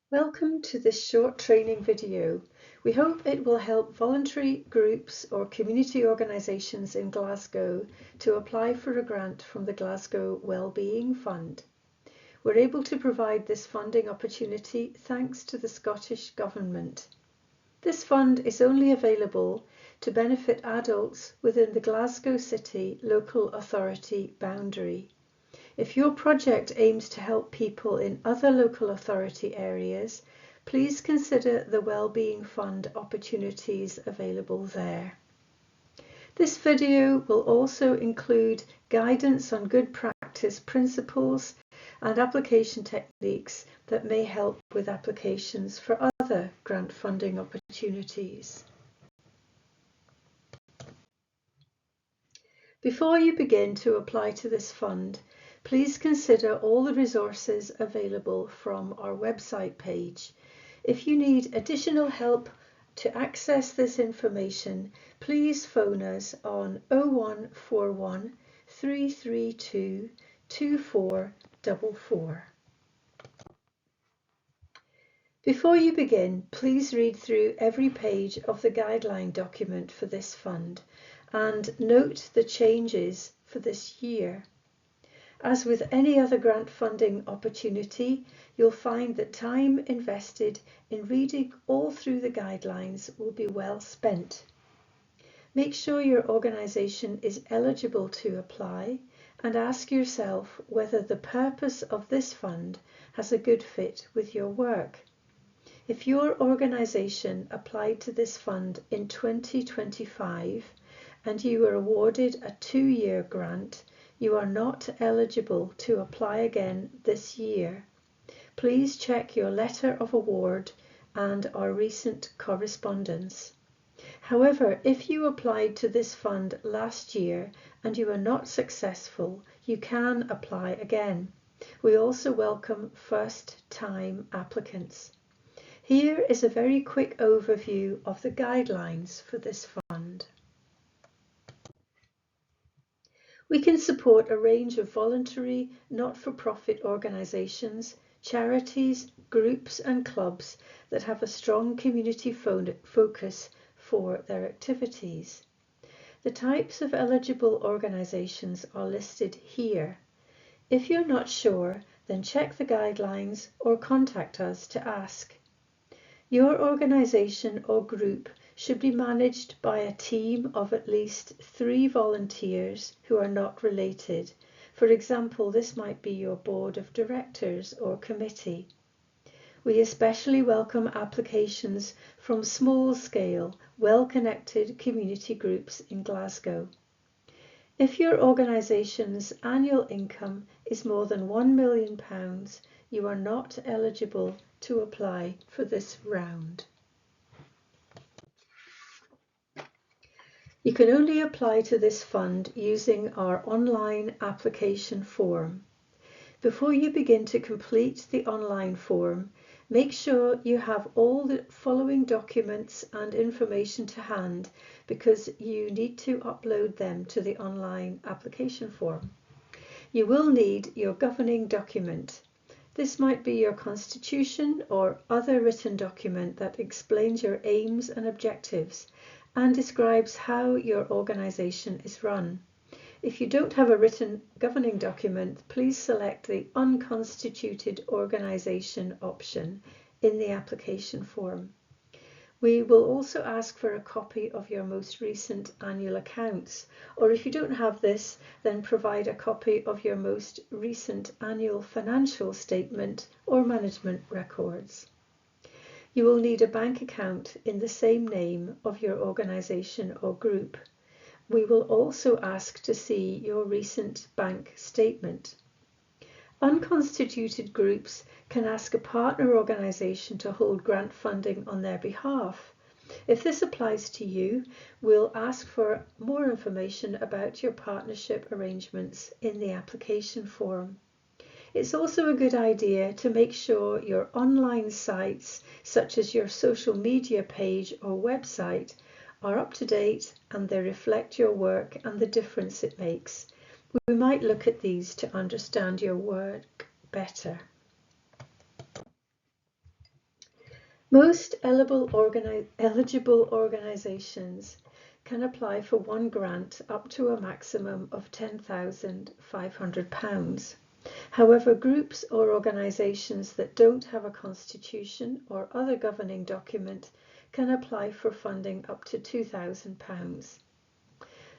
Welcome to this short training video. We hope it will help voluntary groups or community organisations in Glasgow to apply for a grant from the Glasgow Wellbeing Fund. We're able to provide this funding opportunity thanks to the Scottish Government. This fund is only available to benefit adults within the Glasgow City local authority boundary. If your project aims to help people in other local authority areas, please consider the Wellbeing Fund opportunities available there. This video will also include guidance on good practice principles and application techniques that may help with applications for other grant funding opportunities. Before you begin to apply to this fund, please consider all the resources available from our website page. If you need additional help to access this information, please phone us on 0141 332 2444. Before you begin, please read through every page of the guideline document for this fund and note the changes for this year. As with any other grant funding opportunity, you'll find that time invested in reading all through the guidelines will be well spent. Make sure your organisation is eligible to apply and ask yourself whether the purpose of this fund has a good fit with your work. If your organisation applied to this fund in 2025 and you were awarded a 2-year grant, you are not eligible to apply again this year. Please check your letter of award and our recent correspondence. However, if you applied to this fund last year and you were not successful, you can apply again. We also welcome first-time applicants. Here is a very quick overview of the guidelines for this fund. We can support a range of voluntary, not-for-profit organisations, charities, groups and clubs that have a strong community focus for their activities. The types of eligible organisations are listed here. If you're not sure, then check the guidelines or contact us to ask. Your organisation or group should be managed by a team of at least 3 volunteers who are not related. For example, this might be your board of directors or committee. We especially welcome applications from small-scale, well-connected community groups in Glasgow. If your organisation's annual income is more than £1 million, you are not eligible to apply for this round. You can only apply to this fund using our online application form. Before you begin to complete the online form, make sure you have all the following documents and information to hand because you need to upload them to the online application form. You will need your governing document. This might be your constitution or other written document that explains your aims and objectives and describes how your organisation is run. If you don't have a written governing document, please select the unconstituted organisation option in the application form. We will also ask for a copy of your most recent annual accounts, or if you don't have this, then provide a copy of your most recent annual financial statement or management records. You will need a bank account in the same name of your organisation or group. We will also ask to see your recent bank statement. Unconstituted groups can ask a partner organisation to hold grant funding on their behalf. If this applies to you, we'll ask for more information about your partnership arrangements in the application form. It's also a good idea to make sure your online sites, such as your social media page or website, are up to date and they reflect your work and the difference it makes. We might look at these to understand your work better. Most eligible organisations can apply for one grant up to a maximum of £10,500. However, groups or organisations that don't have a constitution or other governing document can apply for funding up to £2,000.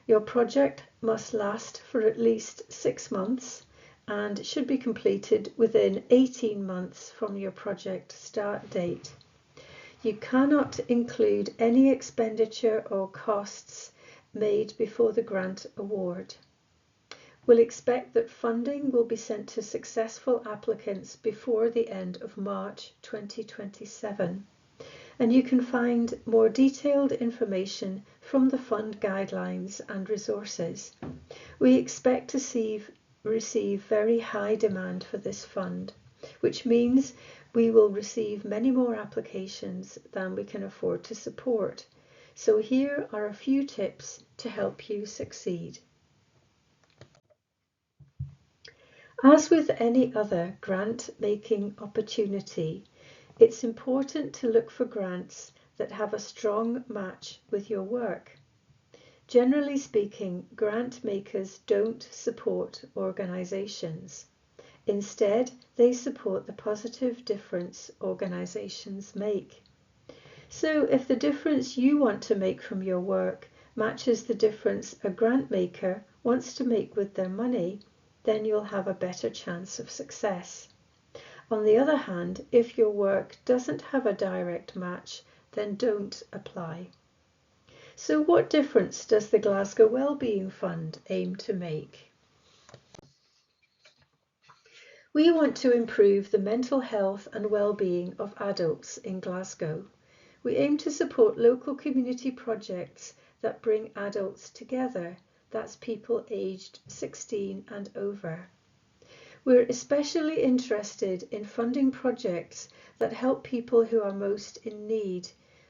Your project must last for at least 6 months and should be completed within 18 months from your project start date. You cannot include any expenditure or costs made before the grant award. We'll expect that funding will be sent to successful applicants before the end of March 2027, and you can find more detailed information from the fund guidelines and resources. We expect to receive very high demand for this fund, which means we will receive many more applications than we can afford to support. So here are a few tips to help you succeed. As with any other grant-making opportunity, it's important to look for grants that have a strong match with your work. Generally speaking, grant makers don't support organisations. Instead, they support the positive difference organisations make. So if the difference you want to make from your work matches the difference a grant maker wants to make with their money, then you'll have a better chance of success. On the other hand, if your work doesn't have a direct match, then don't apply. So what difference does the Glasgow Wellbeing Fund aim to make? We want to improve the mental health and well-being of adults in Glasgow. We aim to support local community projects that bring adults together, that's people aged 16 and over. We're especially interested in funding projects that help people who are most in need,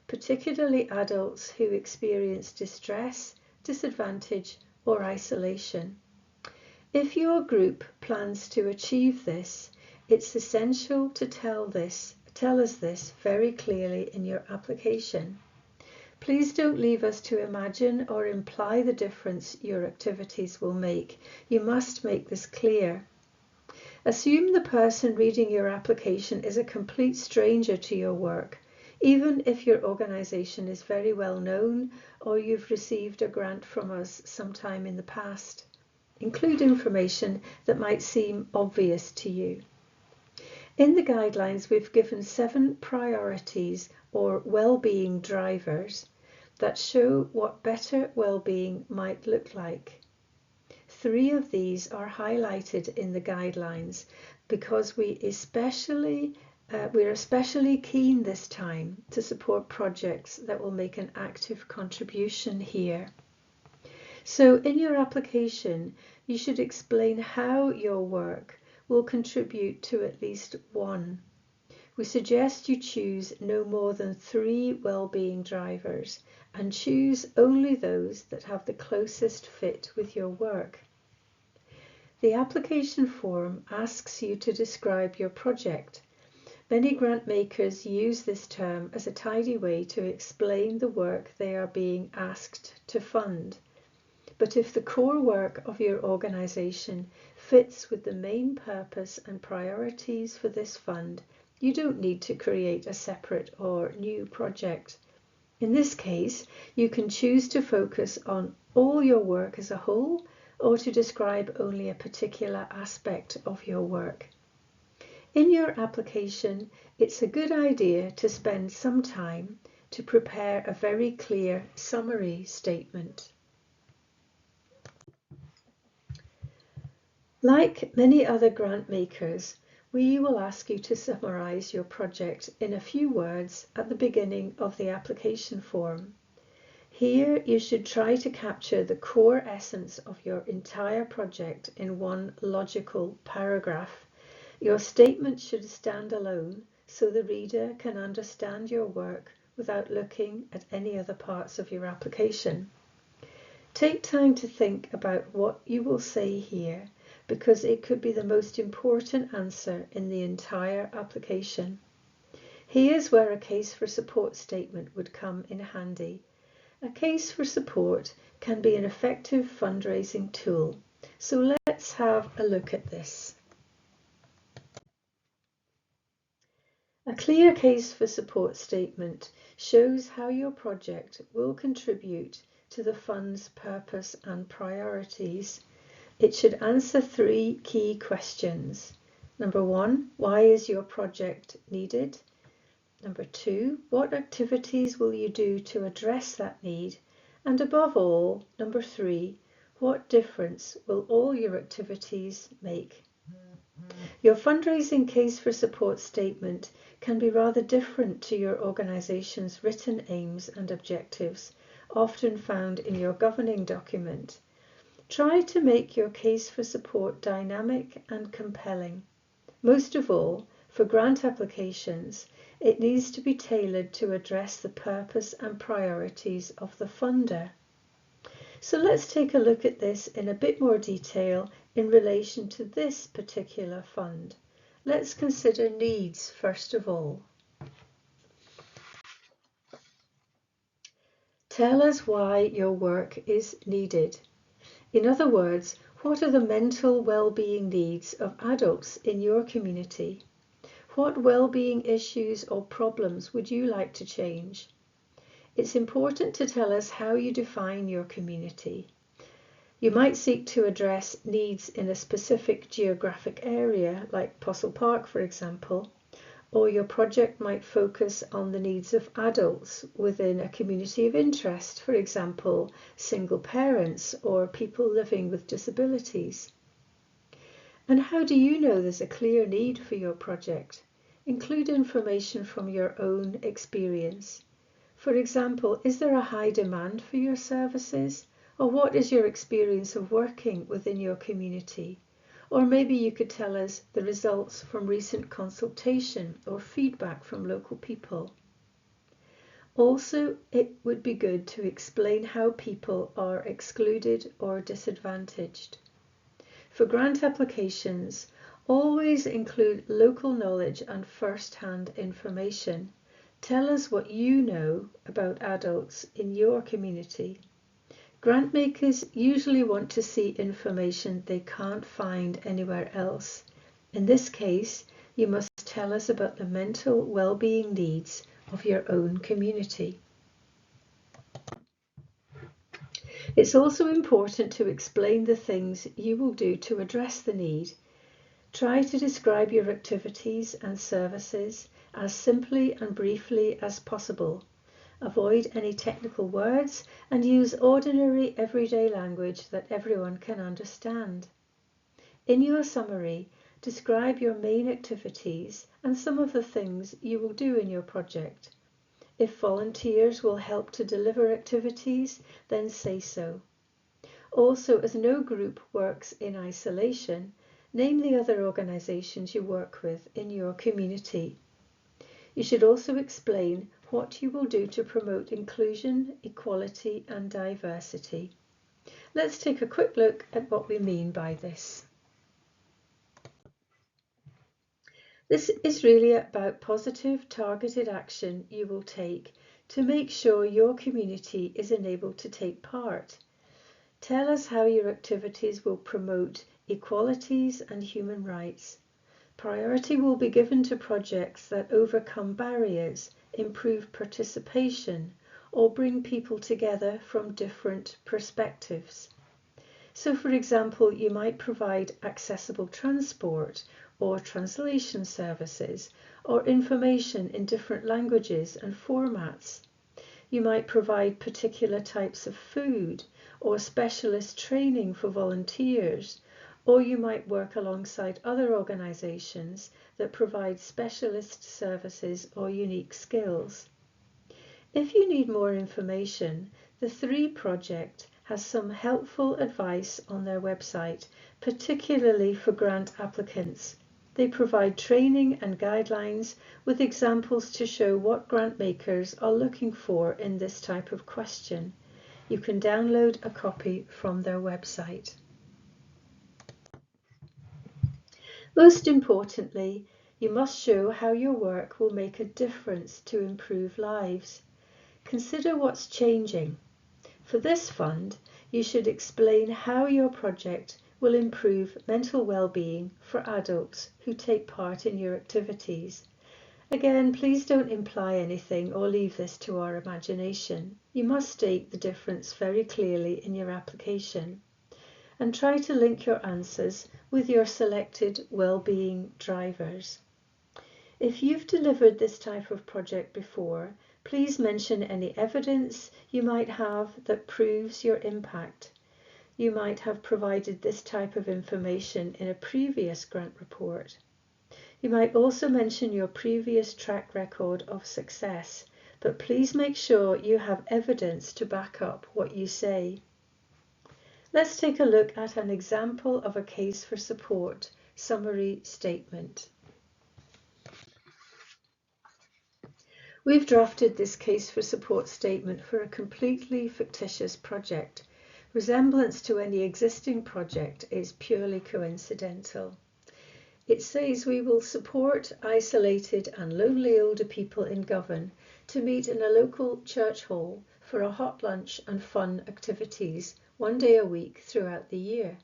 particularly adults who experience distress, disadvantage, or isolation. If your group plans to achieve this, it's essential to tell us this very clearly in your application. Please don't leave us to imagine or imply the difference your activities will make. You must make this clear. Assume the person reading your application is a complete stranger to your work, even if your organisation is very well known or you've received a grant from us sometime in the past. Include information that might seem obvious to you. In the guidelines, we've given 7 priorities or well-being drivers that show what better well-being might look like. 3 of these are highlighted in the guidelines because we're especially keen this time to support projects that will make an active contribution here. So in your application, you should explain how your work will contribute to at least 1. We suggest you choose no more than 3 well-being drivers and choose only those that have the closest fit with your work. The application form asks you to describe your project. Many grant makers use this term as a tidy way to explain the work they are being asked to fund. But if the core work of your organisation fits with the main purpose and priorities for this fund, you don't need to create a separate or new project. In this case, you can choose to focus on all your work as a whole or to describe only a particular aspect of your work. In your application, it's a good idea to spend some time to prepare a very clear summary statement. Like many other grant makers, we will ask you to summarise your project in a few words at the beginning of the application form. Here you should try to capture the core essence of your entire project in one logical paragraph. Your statement should stand alone so the reader can understand your work without looking at any other parts of your application. Take time to think about what you will say here, because it could be the most important answer in the entire application. Here's where a case for support statement would come in handy. A case for support can be an effective fundraising tool. So let's have a look at this. A clear case for support statement shows how your project will contribute to the fund's purpose and priorities. It should answer 3 key questions. Number 1, why is your project needed? Number 2, what activities will you do to address that need? And above all, number 3, what difference will all your activities make? Your fundraising case for support statement can be rather different to your organisation's written aims and objectives, often found in your governing document. Try to make your case for support dynamic and compelling. Most of all, for grant applications, it needs to be tailored to address the purpose and priorities of the funder. So let's take a look at this in a bit more detail in relation to this particular fund. Let's consider needs first of all. Tell us why your work is needed. In other words, what are the mental well-being needs of adults in your community? What well-being issues or problems would you like to change? It's important to tell us how you define your community. You might seek to address needs in a specific geographic area, like Postle Park, for example, or your project might focus on the needs of adults within a community of interest, for example, single parents or people living with disabilities. And how do you know there's a clear need for your project? Include information from your own experience. For example, is there a high demand for your services? Or what is your experience of working within your community? Or maybe you could tell us the results from recent consultation or feedback from local people. Also, it would be good to explain how people are excluded or disadvantaged. For grant applications, always include local knowledge and first-hand information. Tell us what you know about adults in your community. Grant makers usually want to see information they can't find anywhere else. In this case, you must tell us about the mental well-being needs of your own community. It's also important to explain the things you will do to address the need. Try to describe your activities and services as simply and briefly as possible. Avoid any technical words and use ordinary everyday language that everyone can understand. In your summary, describe your main activities and some of the things you will do in your project. If volunteers will help to deliver activities, then say so. Also, as no group works in isolation, name the other organisations you work with in your community. You should also explain what you will do to promote inclusion, equality and diversity. Let's take a quick look at what we mean by this. This is really about positive, targeted action you will take to make sure your community is enabled to take part. Tell us how your activities will promote equalities and human rights. Priority will be given to projects that overcome barriers, improve participation, or bring people together from different perspectives. So, for example, you might provide accessible transport or translation services or information in different languages and formats. You might provide particular types of food or specialist training for volunteers, or you might work alongside other organisations that provide specialist services or unique skills. If you need more information, the 3 Project has some helpful advice on their website, particularly for grant applicants. They provide training and guidelines with examples to show what grant makers are looking for in this type of question. You can download a copy from their website. Most importantly, You must show how your work will make a difference to improve lives. Consider what's changing. For this fund, you should explain how your project will improve mental well-being for adults who take part in your activities. Again, please don't imply anything or leave this to our imagination. You must state the difference very clearly in your application, and try to link your answers with your selected well-being drivers. If you've delivered this type of project before, please mention any evidence you might have that proves your impact. You might have provided this type of information in a previous grant report. You might also mention your previous track record of success, but please make sure you have evidence to back up what you say. Let's take a look at an example of a case for support summary statement. We've drafted this case for support statement for a completely fictitious project. Resemblance to any existing project is purely coincidental. It says we will support isolated and lonely older people in Govan to meet in a local church hall for a hot lunch and fun activities 1 day a week throughout the year.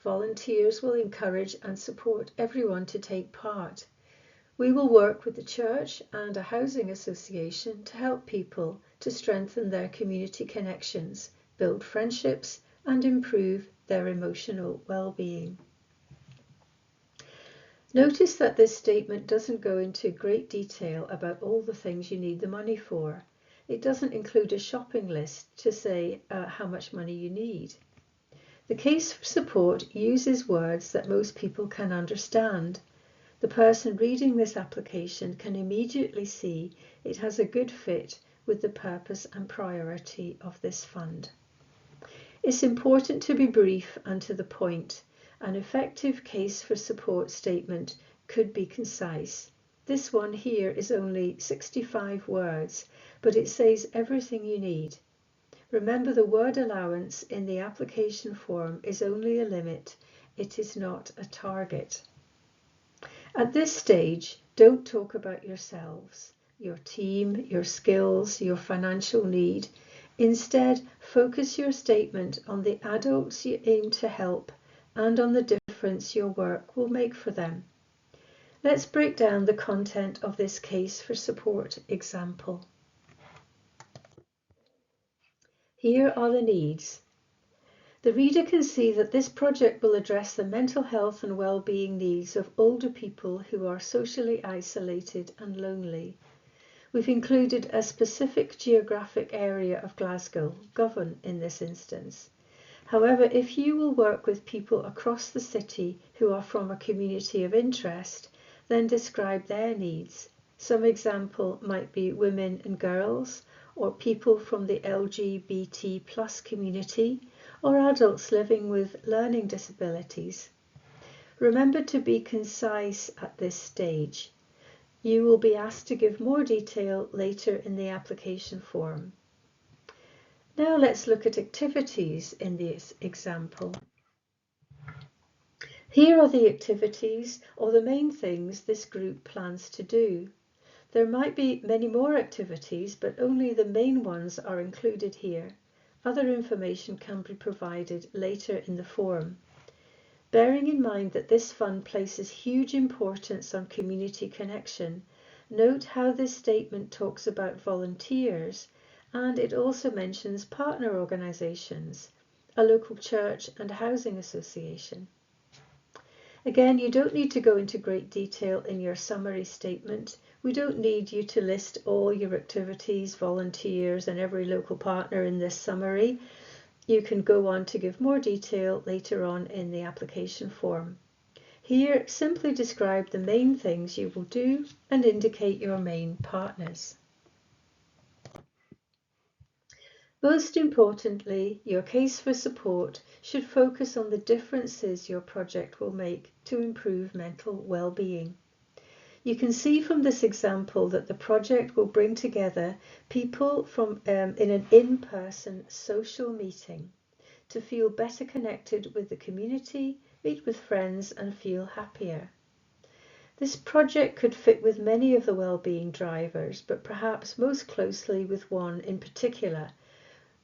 Volunteers will encourage and support everyone to take part. We will work with the church and a housing association to help people to strengthen their community connections, build friendships, and improve their emotional well-being. Notice that this statement doesn't go into great detail about all the things you need the money for. It doesn't include a shopping list to say how much money you need. The case for support uses words that most people can understand. The person reading this application can immediately see it has a good fit with the purpose and priority of this fund. It's important to be brief and to the point. An effective case for support statement could be concise. This one here is only 65 words, but it says everything you need. Remember, the word allowance in the application form is only a limit. It is not a target. At this stage, don't talk about yourselves, your team, your skills, your financial need. Instead, focus your statement on the adults you aim to help and on the difference your work will make for them. Let's break down the content of this case for support example. Here are the needs. The reader can see that this project will address the mental health and well-being needs of older people who are socially isolated and lonely. We've included a specific geographic area of Glasgow, Govan in this instance. However, if you will work with people across the city who are from a community of interest, then describe their needs. Some example might be women and girls, or people from the LGBT+ community, or adults living with learning disabilities. Remember to be concise at this stage. You will be asked to give more detail later in the application form. Now let's look at activities in this example. Here are the activities or the main things this group plans to do. There might be many more activities, but only the main ones are included here. Other information can be provided later in the form. Bearing in mind that this fund places huge importance on community connection, note how this statement talks about volunteers, and it also mentions partner organisations, a local church and a housing association. Again, you don't need to go into great detail in your summary statement. We don't need you to list all your activities, volunteers and every local partner in this summary. You can go on to give more detail later on in the application form. Here, simply describe the main things you will do and indicate your main partners. Most importantly, your case for support should focus on the differences your project will make to improve mental well-being. You can see from this example that the project will bring together people in an in-person social meeting to feel better connected with the community, meet with friends and feel happier. This project could fit with many of the wellbeing drivers, but perhaps most closely with one in particular,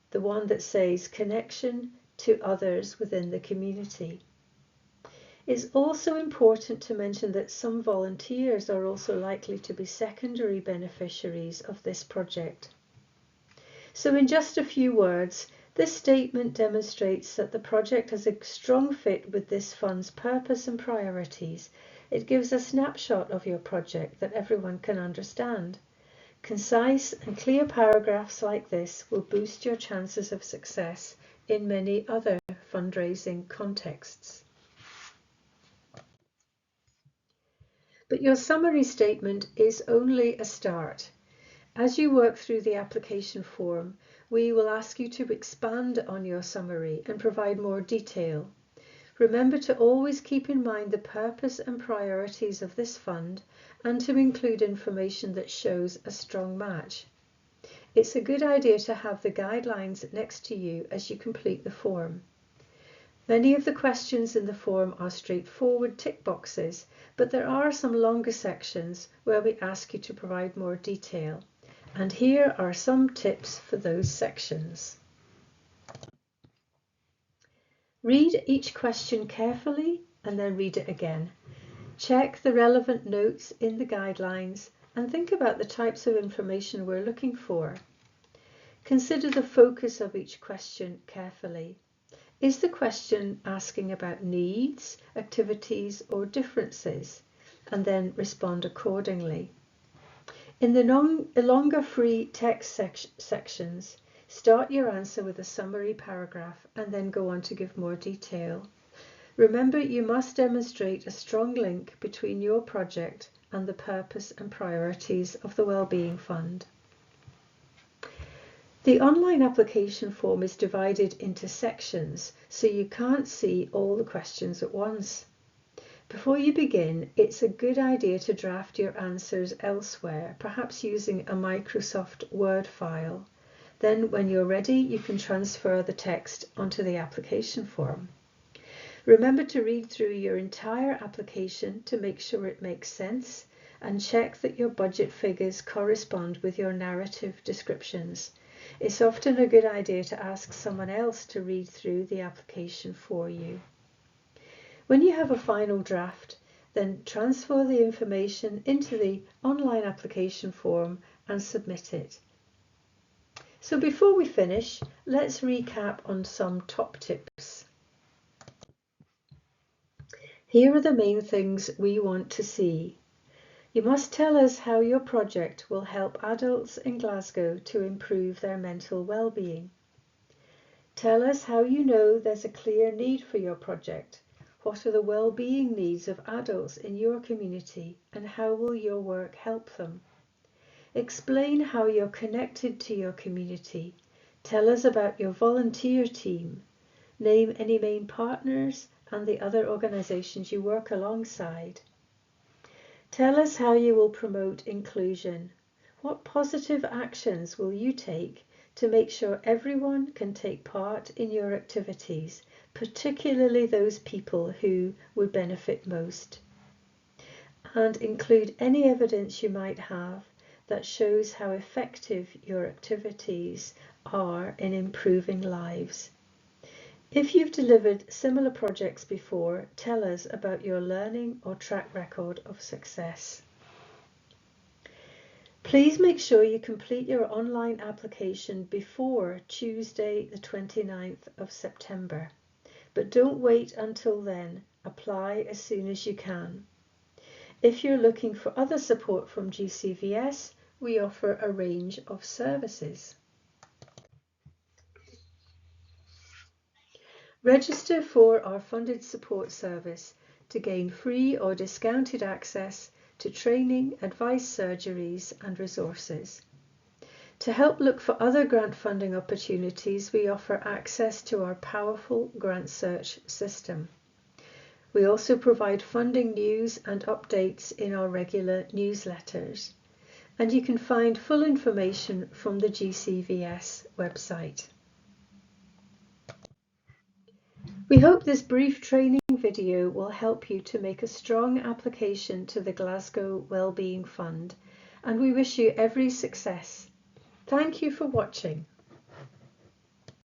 the one that says connection to others within the community. It's also important to mention that some volunteers are also likely to be secondary beneficiaries of this project. So in just a few words, this statement demonstrates that the project has a strong fit with this fund's purpose and priorities. It gives a snapshot of your project that everyone can understand. Concise and clear paragraphs like this will boost your chances of success in many other fundraising contexts. But your summary statement is only a start. As you work through the application form, we will ask you to expand on your summary and provide more detail. Remember to always keep in mind the purpose and priorities of this fund and to include information that shows a strong match. It's a good idea to have the guidelines next to you as you complete the form. Many of the questions in the form are straightforward tick boxes, but there are some longer sections where we ask you to provide more detail. And here are some tips for those sections. Read each question carefully and then read it again. Check the relevant notes in the guidelines and think about the types of information we're looking for. Consider the focus of each question carefully. Is the question asking about needs, activities, or differences? And then respond accordingly. In the longer free text sections, start your answer with a summary paragraph and then go on to give more detail. Remember, you must demonstrate a strong link between your project and the purpose and priorities of the Wellbeing Fund. The online application form is divided into sections, so you can't see all the questions at once. Before you begin, it's a good idea to draft your answers elsewhere, perhaps using a Microsoft Word file. Then, when you're ready, you can transfer the text onto the application form. Remember to read through your entire application to make sure it makes sense and check that your budget figures correspond with your narrative descriptions. It's often a good idea to ask someone else to read through the application for you. When you have a final draft, then transfer the information into the online application form and submit it. So before we finish, let's recap on some top tips. Here are the main things we want to see. You must tell us how your project will help adults in Glasgow to improve their mental well-being. Tell us how you know there's a clear need for your project. What are the well-being needs of adults in your community and how will your work help them? Explain how you're connected to your community. Tell us about your volunteer team. Name any main partners and the other organisations you work alongside. Tell us how you will promote inclusion. What positive actions will you take to make sure everyone can take part in your activities, particularly those people who would benefit most? And include any evidence you might have that shows how effective your activities are in improving lives. If you've delivered similar projects before, tell us about your learning or track record of success. Please make sure you complete your online application before Tuesday the 29th of September. But don't wait until then. Apply as soon as you can. If you're looking for other support from GCVS, we offer a range of services. Register for our funded support service to gain free or discounted access to training, advice surgeries and resources. To help look for other grant funding opportunities, we offer access to our powerful grant search system. We also provide funding news and updates in our regular newsletters. And you can find full information from the GCVS website. We hope this brief training following video will help you to make a strong application to the Glasgow Wellbeing Fund, and we wish you every success. Thank you for watching.